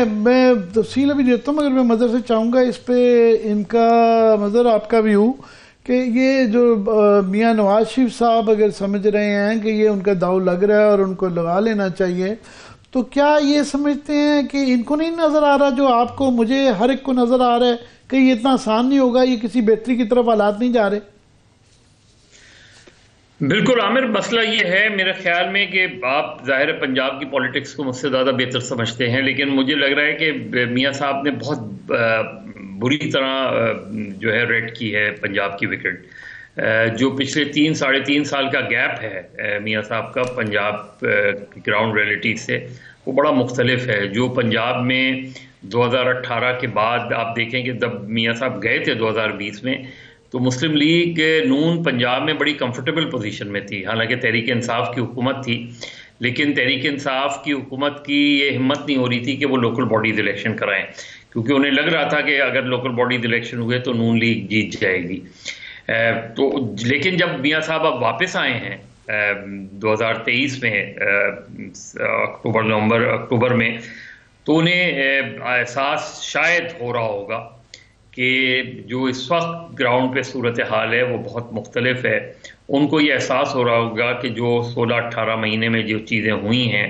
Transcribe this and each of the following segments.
मैं तफसील अभी देता हूँ, मगर मैं मदर से चाहूँगा इस पे इनका मदर आपका व्यू कि ये जो मियाँ नवाज शरीफ साहब अगर समझ रहे हैं कि ये उनका दाव लग रहा है और उनको लगा लेना चाहिए, तो क्या ये समझते हैं कि इनको नहीं नज़र आ रहा जो आपको मुझे हर एक को नज़र आ रहा है कि ये इतना आसान नहीं होगा, ये किसी बेहतरी की तरफ हालात नहीं जा रहे? बिल्कुल आमिर, मसला ये है मेरे ख्याल में कि आप जाहिर है पंजाब की पॉलिटिक्स को मुझसे ज़्यादा बेहतर समझते हैं, लेकिन मुझे लग रहा है कि मियाँ साहब ने बहुत बुरी तरह जो है रेड की है पंजाब की विकेट। जो पिछले 3 साढ़े 3 साल का गैप है मियाँ साहब का पंजाब ग्राउंड रियलिटी से, वो बड़ा मुख्तलिफ है। जो पंजाब में 2018 के बाद आप देखें कि जब मियाँ साहब गए थे 2020 में, तो मुस्लिम लीग नून पंजाब में बड़ी कंफर्टेबल पोजीशन में थी। हालांकि तहरीक इंसाफ की हुकूमत थी, लेकिन तहरीक इंसाफ की हुकूमत की ये हिम्मत नहीं हो रही थी कि वो लोकल बॉडीज इलेक्शन कराएं, क्योंकि उन्हें लग रहा था कि अगर लोकल बॉडीज इलेक्शन हुए तो नून लीग जीत जाएगी। तो लेकिन जब मियाँ साहब अब वापस आए हैं 2023 में अक्टूबर में, तो उन्हें एहसास शायद हो रहा होगा कि जो इस वक्त ग्राउंड पे सूरत हाल है वो बहुत मुख्तलिफ है। उनको ये एहसास हो रहा होगा कि जो 16-18 महीने में जो चीज़ें हुई हैं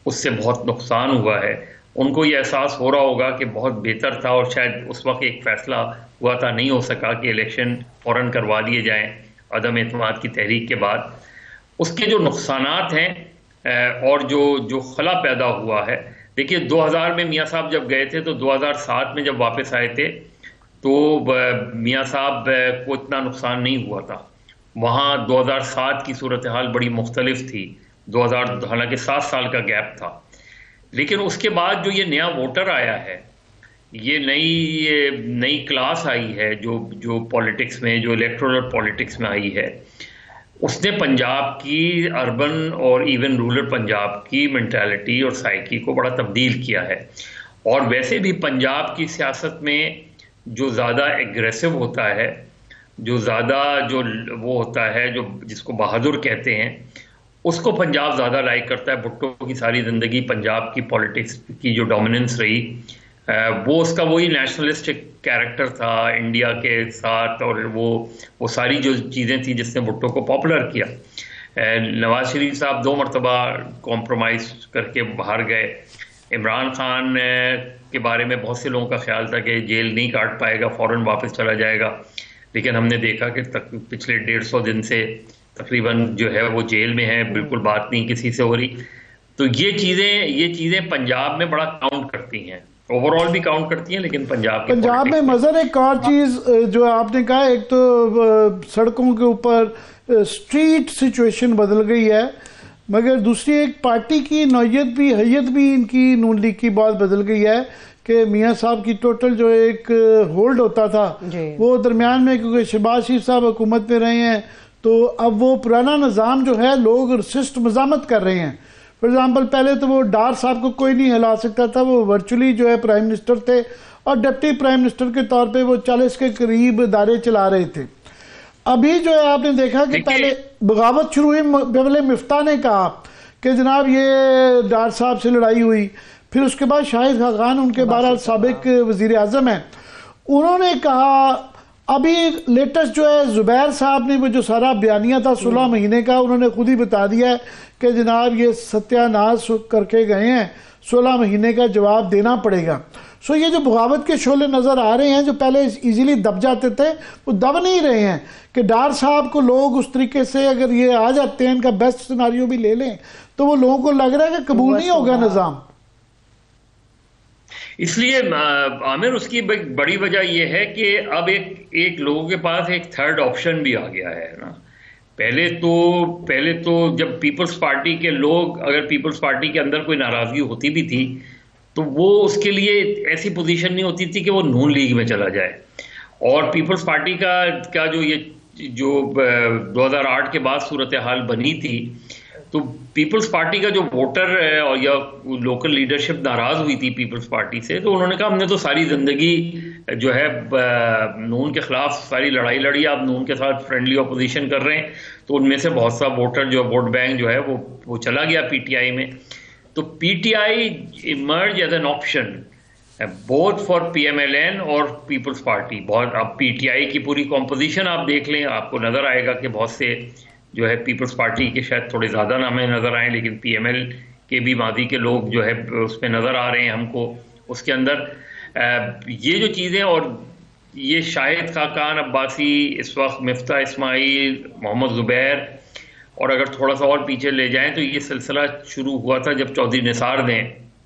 उससे बहुत नुकसान हुआ है। उनको ये एहसास हो रहा होगा कि बहुत बेहतर था और शायद उस वक्त एक फ़ैसला हुआ था, नहीं हो सका कि इलेक्शन फ़ौरन करवा दिए जाएँ अदम एतमाद की तहरीक के बाद। उसके जो नुकसानात हैं और जो खला पैदा हुआ है, देखिए 2000 में मियाँ साहब जब गए थे तो 2007 में जब वापस आए थे तो मियाँ साहब को इतना नुकसान नहीं हुआ था। वहाँ 2007 की सूरत हाल बड़ी मुख्तलिफ थी। 2000 हालांकि 7 साल का गैप था, लेकिन उसके बाद जो ये नया वोटर आया है, ये नई क्लास आई है जो पॉलिटिक्स में, जो इलेक्टोरल पॉलिटिक्स में आई है, उसने पंजाब की अर्बन और इवन रूरल पंजाब की मेंटालिटी और साइकी को बड़ा तब्दील किया है। और वैसे भी पंजाब की सियासत में जो ज़्यादा एग्रेसिव होता है, जो ज़्यादा जो वो होता है, जो जिसको बहादुर कहते हैं, उसको पंजाब ज़्यादा लाइक करता है। भुट्टो की सारी ज़िंदगी पंजाब की पॉलिटिक्स की जो डोमिनेंस रही, वो उसका वही नेशनलिस्टिक कैरेक्टर था इंडिया के साथ, और वो सारी जो चीज़ें थी जिसने भुट्टो को पॉपुलर किया। नवाज शरीफ साहब 2 मरतबा कॉम्प्रोमाइज़ करके बाहर गए। इमरान खान के बारे में बहुत से लोगों का ख्याल था कि जेल नहीं काट पाएगा, फ़ौरन वापस चला जाएगा, लेकिन हमने देखा कि पिछले 150 दिन से तकरीबन जो है वो जेल में है, बिल्कुल बात नहीं किसी से हो रही। तो ये चीज़ें पंजाब में बड़ा काउंट करती हैं, ओवरऑल भी काउंट करती हैं, लेकिन पंजाब में मज़र एक और चीज़ जो आपने कहा, एक तो सड़कों के ऊपर स्ट्रीट सिचुएशन बदल गई है, मगर दूसरी एक पार्टी की नौयत भी, हैयत भी इनकी नून लीग की बहुत बदल गई है कि मियाँ साहब की टोटल जो एक होल्ड होता था वो दरमियान में, क्योंकि शहबाज शरीफ साहब हुकूमत में रहे हैं, तो अब वो पुराना निज़ाम जो है लोग रसिस्ट मजामत कर रहे हैं। फॉर एग्जाम्पल पहले तो वो डार साहब को कोई नहीं हिला सकता था, वो वर्चुअली जो है प्राइम मिनिस्टर थे और डिप्टी प्राइम मिनिस्टर के तौर पे वो 40 के करीब इदारे चला रहे थे। अभी जो है आपने देखा कि पहले बगावत शुरू हुई, पहले मिफ्ता ने कहा कि जनाब ये डार साहब से लड़ाई हुई, फिर उसके बाद शाहिद खान उनके 12 साबिक वजीर आजम हैं, उन्होंने कहा, अभी लेटेस्ट जो है जुबैर साहब ने वो जो सारा बयानिया था 16 महीने का, उन्होंने खुद ही बता दिया है कि जनाब ये सत्यानाश करके गए हैं, 16 महीने का जवाब देना पड़ेगा। सो ये जो बगावत के शोले नज़र आ रहे हैं जो पहले इजीली दब जाते थे, वो दब नहीं रहे हैं कि डार साहब को लोग उस तरीके से अगर ये आ जाते हैं, इनका बेस्ट सिनारियो भी ले लें, तो वो लोगों को लग रहा है कि कबूल नहीं होगा निज़ाम। इसलिए आमिर, उसकी बड़ी वजह यह है कि अब एक लोगों के पास एक थर्ड ऑप्शन भी आ गया है ना। पहले तो जब पीपल्स पार्टी के लोग, अगर पीपल्स पार्टी के अंदर कोई नाराजगी होती भी थी तो वो उसके लिए ऐसी पोजीशन नहीं होती थी कि वो नून लीग में चला जाए। और पीपल्स पार्टी का जो 2008 के बाद सूरत हाल बनी थी, तो पीपल्स पार्टी का जो वोटर और या लोकल लीडरशिप नाराज हुई थी पीपल्स पार्टी से, तो उन्होंने कहा हमने तो सारी जिंदगी जो है नून के खिलाफ सारी लड़ाई लड़ी, आप नून के साथ फ्रेंडली ऑपोजिशन कर रहे हैं। तो उनमें से बहुत सा वोटर जो वोट बैंक जो है वो चला गया पीटीआई में। तो PTI emerge as an option both for PMLN और पीपल्स पार्टी। बहुत अब पीटीआई की पूरी कॉम्पोजिशन आप देख लें, आपको नजर आएगा कि बहुत से जो है पीपल्स पार्टी के शायद थोड़े ज्यादा नाम नजर आए, लेकिन पीएमएल के भी मादी के लोग जो है उसमें नजर आ रहे हैं हमको उसके अंदर। ये जो चीजें, और ये शाहिद खाकान अब्बासी, इस वक्त मिफ्ता इस्माइल, मोहम्मद जुबैर, और अगर थोड़ा सा और पीछे ले जाएं तो ये सिलसिला शुरू हुआ था जब चौधरी निसार ने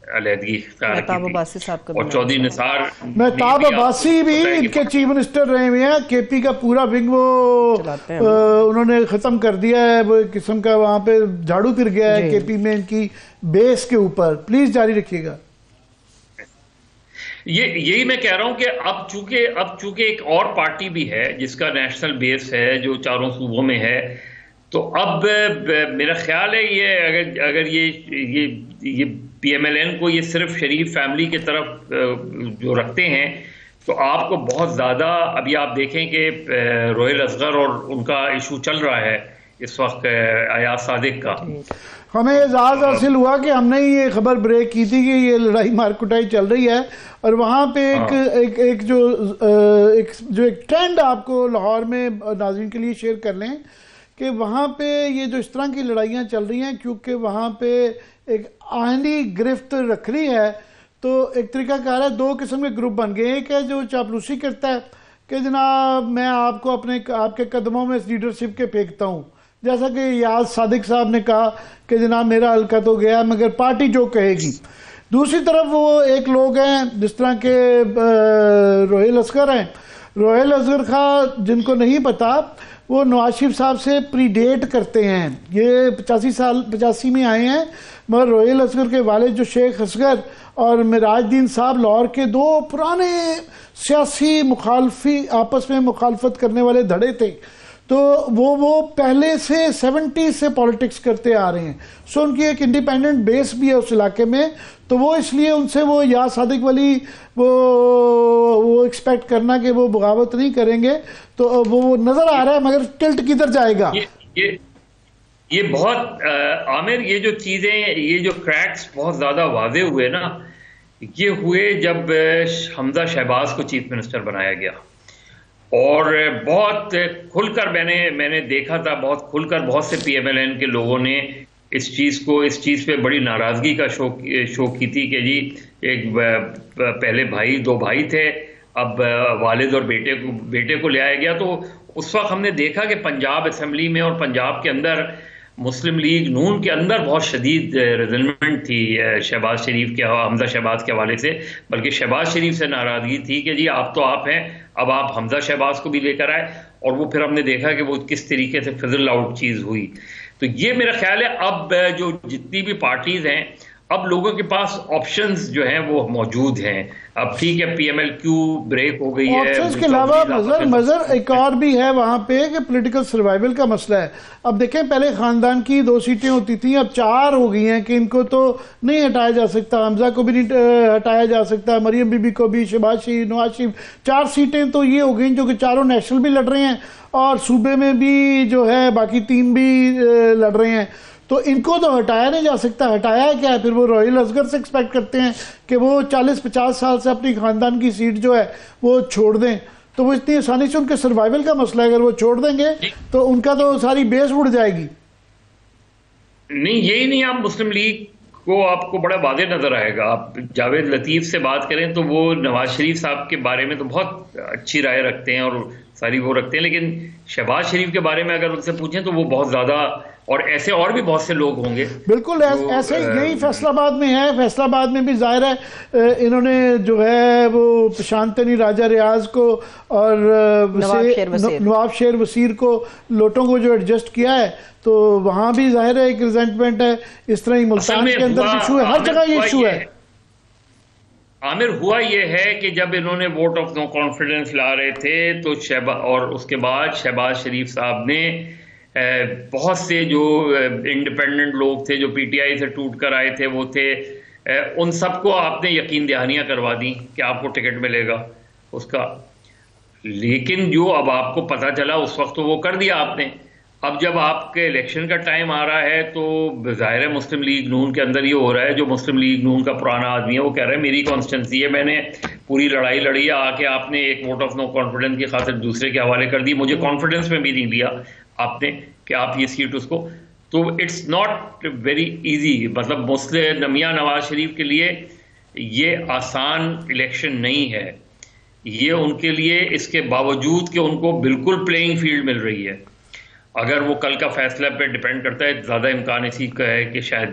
अलहदगी इख्तियार की थी। और चौधरी निसार, मेहताब अब्बासी भी इनके चीफ मिनिस्टर रहे हुए हैं। केपी का पूरा विंग वो उन्होंने खत्म कर दिया है, वो एक किस्म का वहां पे झाड़ू फिर गया है केपी में इनकी बेस के ऊपर। प्लीज जारी रखिएगा। यही मैं कह रहा हूं कि अब चूंकि एक और पार्टी भी है जिसका नेशनल बेस है, जो चारों सूबों में है, तो अब मेरा ख्याल है ये अगर ये पीएमएलएन को ये सिर्फ शरीफ फैमिली की तरफ जो रखते हैं, तो आपको बहुत ज्यादा, अभी आप देखें कि रोहिल असगर और उनका इशू चल रहा है इस वक्त अयाज सादिक का। हमें एजाज हासिल हुआ कि हमने ये खबर ब्रेक की थी कि ये लड़ाई मारकुटाई चल रही है, और वहाँ पे एक जो ट्रेंड आपको लाहौर में नाज़रीन के लिए शेयर कर लें कि वहाँ पे ये जो इस तरह की लड़ाइयाँ चल रही हैं, क्योंकि वहाँ पे एक आहनी गिरफ्त रख रही है, तो एक तरीकाकार है, दो किस्म के ग्रुप बन गए। एक है जो चापलूसी करता है कि जनाब मैं आपको आपके कदमों में लीडरशिप के फेंकता हूँ, जैसा कि याद सादिक साहब ने कहा कि जनाब मेरा हल्का तो गया मगर पार्टी जो कहेगी। दूसरी तरफ वो एक लोग हैं जिस तरह के रोहिल असगर हैं। रोहिल असगर खां जिनको नहीं पता, वो नवाज शरीफ साहब से प्रीडेट करते हैं। ये 85 में आए हैं, मगर रोहिल असगर के वालिद जो शेख असगर और मिराजुद्दीन साहब लाहौर के दो पुराने सियासी मुखालफी आपस में मुखालफत करने वाले धड़े थे, तो वो पहले से 70 से पॉलिटिक्स करते आ रहे हैं। सो उनकी एक इंडिपेंडेंट बेस भी है उस इलाके में, तो वो इसलिए उनसे वो या सादिक वली वो एक्सपेक्ट करना कि वो बगावत नहीं करेंगे, तो वो नजर आ रहा है। मगर टिल्ट किधर जाएगा ये बहुत आमिर, ये जो चीजें, ये जो क्रैक्स बहुत ज्यादा वाजे हुए ना, ये हुए जब हमजा शहबाज को चीफ मिनिस्टर बनाया गया, और बहुत खुलकर मैंने देखा था, बहुत खुलकर बहुत से पीएमएलएन के लोगों ने इस चीज पे बड़ी नाराजगी का शो की थी कि जी एक पहले दो भाई थे, अब वालिद और बेटे को ले आया गया। तो उस वक्त हमने देखा कि पंजाब असेंबली में और पंजाब के अंदर मुस्लिम लीग नून के अंदर बहुत शदीद रिजल्टमेंट थी शहबाज शरीफ के, हमजा शहबाज के हवाले से, बल्कि शहबाज शरीफ से नाराजगी थी कि जी आप तो आप हैं, अब आप हमजा शहबाज को भी लेकर आए। और वो फिर हमने देखा कि वो किस तरीके से फिजल आउट चीज हुई। तो ये मेरा ख्याल है अब जो जितनी भी पार्टीज हैं, अब लोगों के पास ऑप्शंस जो हैं वो मौजूद हैं। अब ठीक है पीएमएलक्यू ब्रेक हो गई है, ऑप्शंस के अलावा मजर एक और भी है वहां पे कि पॉलिटिकल सर्वाइवल का मसला है। अब देखें पहले खानदान की 2 सीटें होती थी, अब 4 हो गई हैं कि इनको तो नहीं हटाया जा सकता, हमजा को भी नहीं हटाया जा सकता, मरियम बीबी को भी, शहबाज शरीफ, नवाज शरीफ, 4 सीटें तो ये हो गई जो कि चारों नेशनल भी लड़ रहे हैं और सूबे में भी जो है बाकी 3 भी लड़ रहे हैं। तो इनको तो हटाया नहीं जा सकता। हटाया क्या है? फिर वो रोहिल असगर से एक्सपेक्ट करते हैं कि वो 40-50 साल से अपनी खानदान की सीट जो है वो छोड़ दें, तो वो इतनी आसानी से उनके सर्वाइवल का मसला है। अगर वो छोड़ देंगे तो उनका तो सारी बेस उड़ जाएगी। नहीं, यही नहीं, आप मुस्लिम लीग को आपको बड़ा वादे नजर आएगा। आप जावेद लतीफ से बात करें तो वो नवाज शरीफ साहब के बारे में तो बहुत अच्छी राय रखते हैं और सारी वो रखते हैं, लेकिन शहबाज शरीफ के बारे में अगर उनसे पूछें तो वो बहुत ज्यादा, और ऐसे और भी बहुत से लोग होंगे। बिल्कुल ऐसे यही फैसलाबाद में है। फैसलाबाद में भी जाहिर है इन्होंने जो है वो शांतनी राजा रियाज को और नवाब शेर वसीर को, लोटों को जो एडजस्ट किया है, तो वहां भी जाहिर है एक रिजेंटमेंट है। इस तरह ही मुल्तान के अंदर इशू है, हर जगह ये इशू है। आमिर, हुआ ये है कि जब इन्होंने वोट ऑफ नो कॉन्फिडेंस ला रहे थे तो और उसके बाद शहबाज शरीफ साहब ने बहुत से जो इंडिपेंडेंट लोग थे जो पीटीआई से टूट कर आए थे वो थे, उन सबको आपने यकीन दहानियां करवा दी कि आपको टिकट मिलेगा उसका। लेकिन जो अब आपको पता चला उस वक्त तो वो कर दिया आपने। अब जब आपके इलेक्शन का टाइम आ रहा है तो जाहिर है मुस्लिम लीग नून के अंदर ये हो रहा है, जो मुस्लिम लीग नून का पुराना आदमी है वो कह रहा है मेरी कॉन्स्टिट्यूंसी है, मैंने पूरी लड़ाई लड़ी है, आके आपने एक वोट ऑफ नो कॉन्फिडेंस की खातिर दूसरे के हवाले कर दी, मुझे कॉन्फिडेंस में भी नहीं लिया आपने कि आप ये सीट उसको। तो इट्स नॉट वेरी इजी, मतलब मुस्लिम मियां नवाज शरीफ के लिए ये आसान इलेक्शन नहीं है ये उनके लिए, इसके बावजूद कि उनको बिल्कुल प्लेइंग फील्ड मिल रही है। अगर वो कल का फैसला पे डिपेंड करता है, ज़्यादा इम्कान इसी का है कि शायद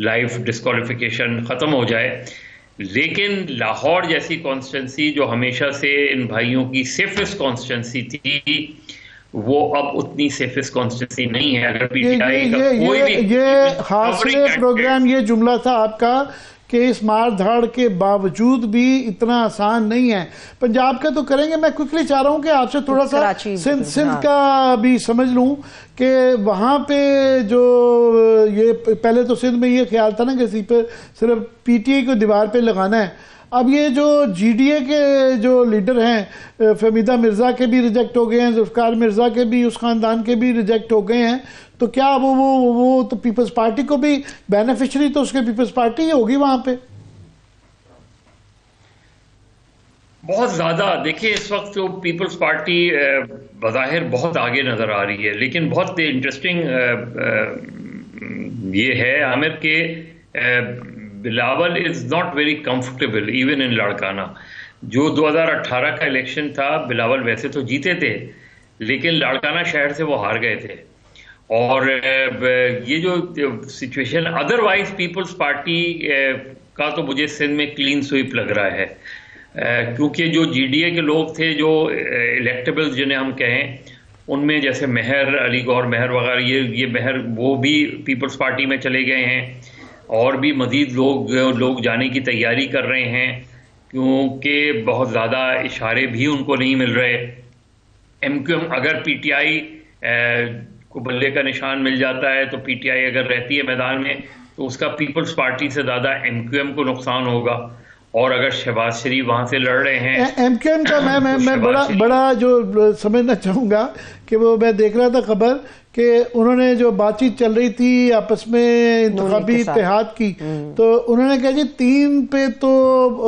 लाइफ डिस्क्वालिफिकेशन ख़त्म हो जाए, लेकिन लाहौर जैसी कॉन्स्टिट्यूंसी जो हमेशा से इन भाइयों की सेफेस्ट कॉन्स्टिट्यूंसी थी, वो अब उतनी सेफेस्ट कॉन्स्टिट्यूंसी नहीं है। अगर पीटीआई का कोई भी ये हासिल प्रोग्राम, ये जुमला था आपका कि इस मार धाड़ के बावजूद भी इतना आसान नहीं है। पंजाब का तो करेंगे, मैं क्विकली चाह रहा हूं कि आपसे थोड़ा सा सिंध का भी समझ लूं कि वहां पे जो ये पहले तो सिंध में ये ख्याल था ना कि सिर्फ पीटीआई को दीवार पे लगाना है, अब ये जो जीडीए के जो लीडर हैं फहमीदा मिर्जा के भी रिजेक्ट हो गए हैं, जुल्फकार मिर्जा के भी, उस खानदान के भी रिजेक्ट हो गए हैं, तो क्या वो तो पीपल्स पार्टी को भी बेनिफिशियरी तो उसके पीपल्स पार्टी ही होगी वहां पे। बहुत ज्यादा देखिए इस वक्त तो पीपल्स पार्टी बज़ाहिर बहुत आगे नजर आ रही है, लेकिन बहुत इंटरेस्टिंग ये है आमिर के Bilawal is not very comfortable even in Larkana. जो 2018 का इलेक्शन था, बिलावल वैसे तो जीते थे लेकिन लाड़काना शहर से वो हार गए थे, और ये जो सिचुएशन अदरवाइज पीपल्स पार्टी का तो मुझे सिंध में क्लीन स्वीप लग रहा है, क्योंकि जो जीडीए के लोग थे, जो इलेक्टेबल्स जिन्हें हम कहें, उनमें जैसे मेहर अली गौर मेहर वगैरह, ये मेहर वो भी पीपल्स पार्टी में चले गए हैं, और भी मजीद लोग जाने की तैयारी कर रहे हैं, क्योंकि बहुत ज़्यादा इशारे भी उनको नहीं मिल रहे। एमक्यूएम अगर पीटीआई को बल्ले का निशान मिल जाता है, तो पीटीआई अगर रहती है मैदान में तो उसका पीपल्स पार्टी से ज़्यादा एमक्यूएम को नुकसान होगा, और अगर शहबाज शरीफ वहां से लड़ रहे हैं एमक्यूएम का मैं बड़ा जो समझना चाहूंगा कि वो मैं देख रहा था खबर कि उन्होंने जो बातचीत चल रही थी आपस में इंतखाबी इत्तेहाद की, तो उन्होंने कहा जी 3 पे तो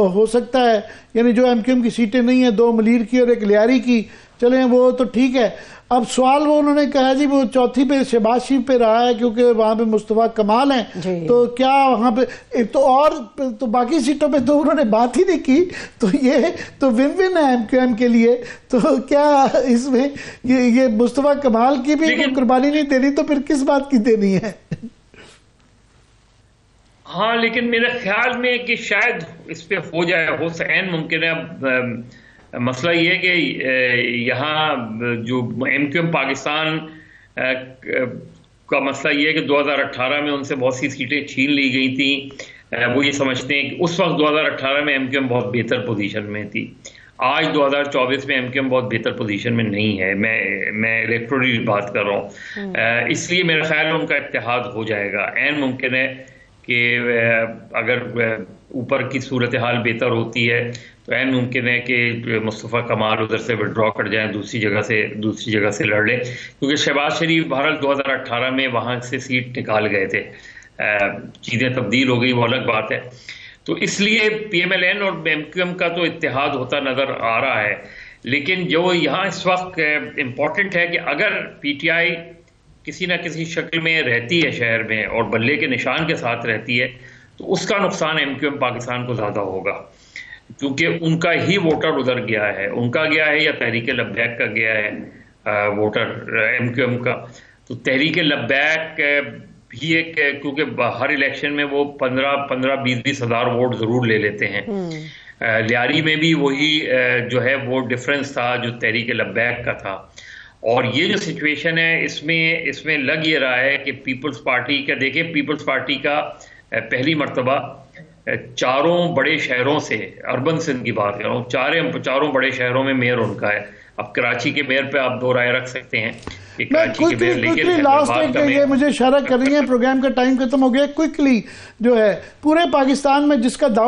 हो सकता है, यानी जो एमक्यूएम की सीटें नहीं है, 2 मलीर की और 1 लियारी की, चले वो तो ठीक है। अब सवाल वो उन्होंने कहा जी वो चौथी पे शहबाज शरीफ पे रहा है क्योंकि वहां पे मुस्तफा कमाल हैं, तो क्या वहां पे तो और तो बाकी सीटों पे तो उन्होंने बात ही नहीं की, तो ये तो विन विन है एमक्यूएम के लिए। तो क्या इसमें ये मुस्तफा कमाल की भी कुर्बानी नहीं देनी तो फिर किस बात की देनी है? हाँ, लेकिन मेरे ख्याल में कि शायद इस पे हो जाए, हो सकता मुमकिन है। अब मसला ये है कि यहाँ जो एमक्यूएम पाकिस्तान का मसला ये है कि 2018 में उनसे बहुत सी सीटें छीन ली गई थी। वो ये समझते हैं कि उस वक्त 2018 में एमक्यूएम बहुत बेहतर पोजीशन में थी। आज 2024 में एमक्यूएम बहुत बेहतर पोजीशन में नहीं है। मैं इलेक्टोरल बात कर रहा हूँ, इसलिए मेरा ख्याल उनका इत्तेहाद हो जाएगा। ऐन मुमकिन है कि अगर ऊपर की सूरत हाल बेहतर होती है तो ऐन मुमकिन है कि मुस्तफ़ा कमाल उधर से विड्रॉ कर जाएं, दूसरी जगह से लड़ लें, क्योंकि शहबाज शरीफ बहरहाल 2018 में वहाँ से सीट निकाल गए थे। चीज़ें तब्दील हो गई, वो अलग बात है। तो इसलिए पीएमएलएन और एमक्यूएम का तो इत्तेहाद होता नज़र आ रहा है, लेकिन जो यहाँ इस वक्त इम्पॉर्टेंट है कि अगर पीटीआई किसी न किसी शक्ल में रहती है शहर में और बल्ले के निशान के साथ रहती है, तो उसका नुकसान एमक्यूएम पाकिस्तान को ज़्यादा होगा, क्योंकि उनका ही वोटर उधर गया है, उनका गया है या तहरीक लब्बैक का गया है वोटर एमक्यूएम का। तो तहरीक लब्बैक भी एक, क्योंकि हर इलेक्शन में वो 15-20 हज़ार वोट ज़रूर ले लेते हैं। लियारी में भी वही जो है वो डिफरेंस था जो तहरीक लब्बैक का था। और ये जो सिचुएशन है इसमें लग ये रहा है कि पीपल्स पार्टी का, देखिए पीपल्स पार्टी का पहली मर्तबा 4 बड़े शहरों से, अर्बन सिंध की बात कर रहा हूँ, 4 बड़े शहरों में मेयर उनका है। अब कराची के मेयर पे आप 2 राय रख सकते हैं कि कराची के मेयर, लेकिन लास्ट ये मुझे इशारा कर रही है, प्रोग्राम का टाइम खत्म हो गया। क्विकली जो है पूरे पाकिस्तान में जिसका दाव